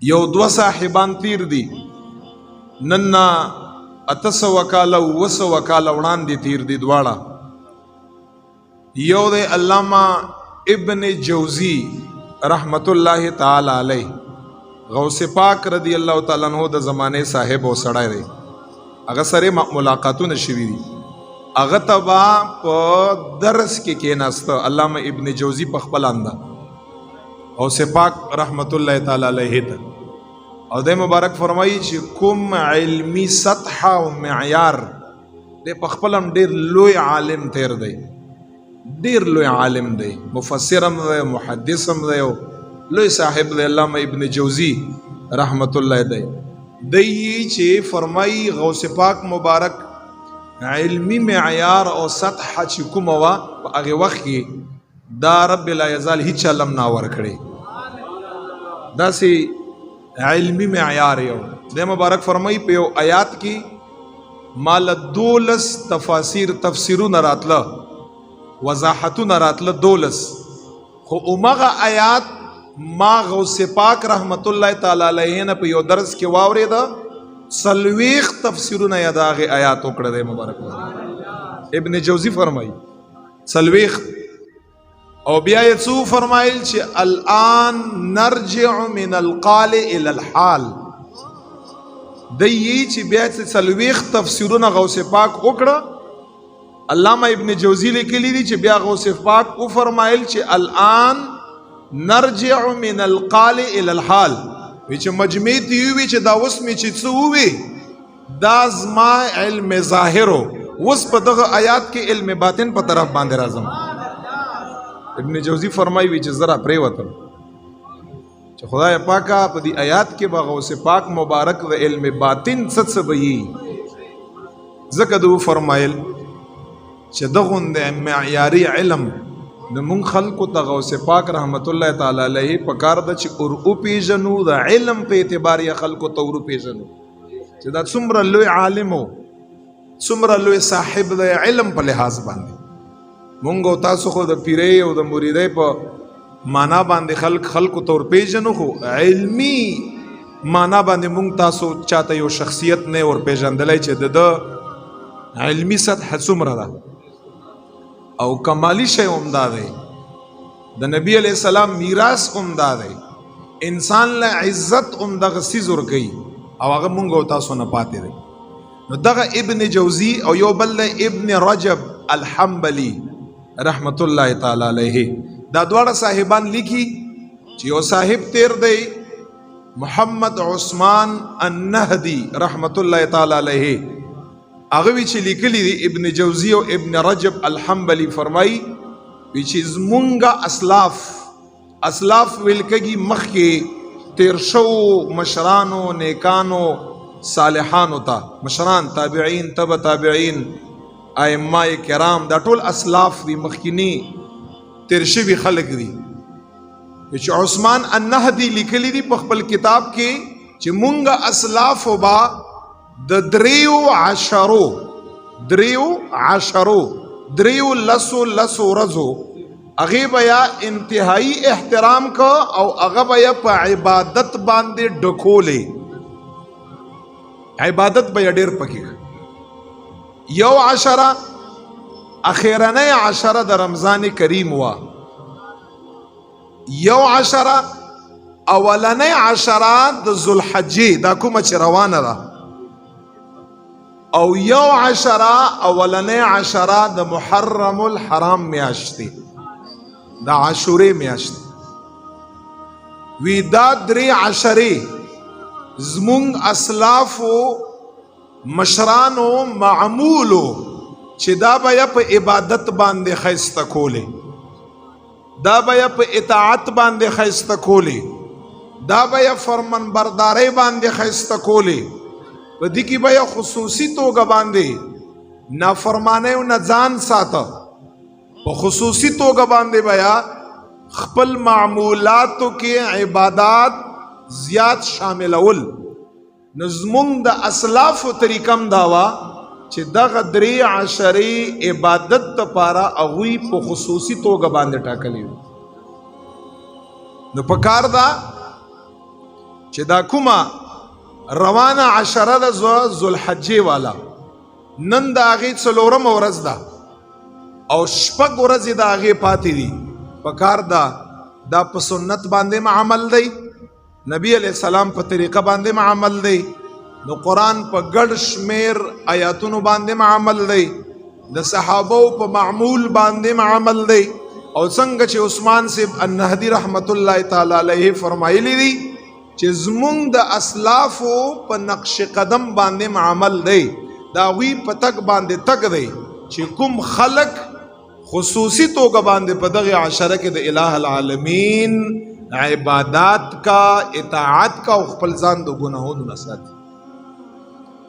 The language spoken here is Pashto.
یو دو صاحبان تیر دی نن 800 کاله 900 کاله وړاندې تیر دی دواړه. یو دی علامه ابن جوزی رحمت الله تعالی علیه، غوث پاک رضی الله تعالی عنہ د زمانه صاحب او سړی دی. هغه سره ملاقاتونه شوي دي. هغه تبا په درس کې کېناسته علامه ابن جوزی په خپل انده غوث پاک رحمت الله تعالی علیه ته، او د مبارک فرمایي چې کوم علمی سطح او معیار د په خپل هم ډیر لوی عالم تیر دی، ډیر لوی عالم دی، مفسر هم دی، محدث هم دی، لوی صاحب دی علامه ابن جوزی رحمت الله دی. دی چې فرمایي غوث پاک مبارک علمی معیار او سطح چې کومه وه په هغې وخت کې دا رب لا یزال هیڅ علم ناور کړی، داسې علمی معیار یو د مبارک فرمایي په یو آیات کې مال 12 تفسیرونه راتله، وضاحتونه راتله 12، خو اومغه آیات ما غوث پاک رحمت الله تعالی علیه نه په یو درس کې واورېده، 40 تفسیرونه یې د هغې آیات وکړه دی مبارک ابن جوزی فرمایي 40. او بیا یې څو فرمایل چې الان نرجع من القال الى الحال، دی چې بیا 40 تفسیرونه غوث پاک وکړه. علامه ابن جوزی لیکلی دی چې بیا غوث پاک او فرمایل چې الان نرجع من القال الى الحال، وی چې مجمع تی وی چې دا اوس می چې څه وی دا زما علم ظاهرو، اوس په دغه آیات کې علم باطن په طرف باندې راځم. ابن جوزی فرمایي وی چې زرا پرې وته چې خدای پاکه په دې آیات کې به غوث پاک مبارک د علم باطن څه وی، ځکه دوی فرمایل چې دغه د معیاري علم د مون خلقو ته غوث پاک رحمت الله تعالی علیه په کار د چې او پیژنو د علم په اعتبار یې خلقو ته ور پیژنو چې دا څومره لوی عالم او څومره لوی صاحب د علم په لحاظ باندې. مونږ او تاسو خو د پیرې او د مریدۍ په معنا باندې خلقو ته ور پیژنو، خو علمی معنا باندې مونږ تاسو چاته یو شخصیت نه ور پیژندلی چې د علمی سطح څومره ده او کمالی شی عمده دی، د نبی علیہ السلام میراث عمده دی، انسان له عزت عمده سیز ورکوي او هغه مونږ او تاسو نه پاتې دی. نو دغه ابن جوزی او یو بل ابن رجب الحنبلی رحمت الله تعالی علیه، دا دواړه صاحبان لیکي چې یو صاحب تیر دی محمد عثمان النهدی رحمت الله تعالی علیه، هغه وی چې لیکلی دی ابن جوزی او ابن رجب الحنبلی فرمایي وی چې زمونږه اسلاف ویل کېږي مخکې تیر شو مشرانو نیکانو صالحانو ته، مشران تابعین تبع تابعین ائمه کرام دا ټول اسلاف دی مخکینی تیر شوي خلق دی. چې عثمان النهدی لیکلی دی په خپل کتاب کې چې مونږه اسلاف وبا د 3 لسو رزو هغه بیا انتهایی احترام کو او هغه بیا په عبادت باندې ډکولې، عبادت بیا ډیر پکې. یو 10 اخیرنۍ 10 د رمضان کریم وا، یو 10 اولنۍ 10 د ذوالحجې دا کومه چې روانه ده، او یو 10 اولنۍ 10 د محرم الحرام میاشتې د عاشورې میاشتې وی. دا 3 10 زمونږ اسلافو مشرانو معمولو چې دا بیا په عبادت باندې ښایسته کولې، دا بیا په اطاعت باندې ښایسته کولې، دا بیا فرمان بردارۍ باندې ښایسته کولې، په دې کې بیا خصوصي توګه باندې نافرمانۍ نه ځان ساته، په خصوصي توګه باندې بیا خپل معمولاتو کې عبادات زیات شاملول. نو زمونږ د اسلافو طریقم داوا چې دغه 3 10 عبادت لپاره هغوی په خصوصي توګه باندې ټاکلی وي. نو پکار دا چې دا کومه روانه عشره د ذوالحجې والا نن د هغې څلورمه ورځ ده او شپږ ورځې د هغې پاتې دي. پکار ده دا په سنت باندې عمل دی، نبی علیہ السلام په طریقه باندې عمل دی، نو قرآن په ګډ شمیر آیاتونو باندې عمل دی، د صحابو په معمول باندې عمل دی. او څنګه چې عثمان صاحب النهدی رحمت الله تعالی علیه فرمایلی دی چې زمونږ د اسلافو په نقش قدم باندې عمل دی، دا وی په تک باندې تک دی چې کوم خلق خصوصی توګه باندې په دغه عشره کې د الٰه العالمین عبادات کا اطاعت کا او خپل ځان د ګناهونو نه ساتي.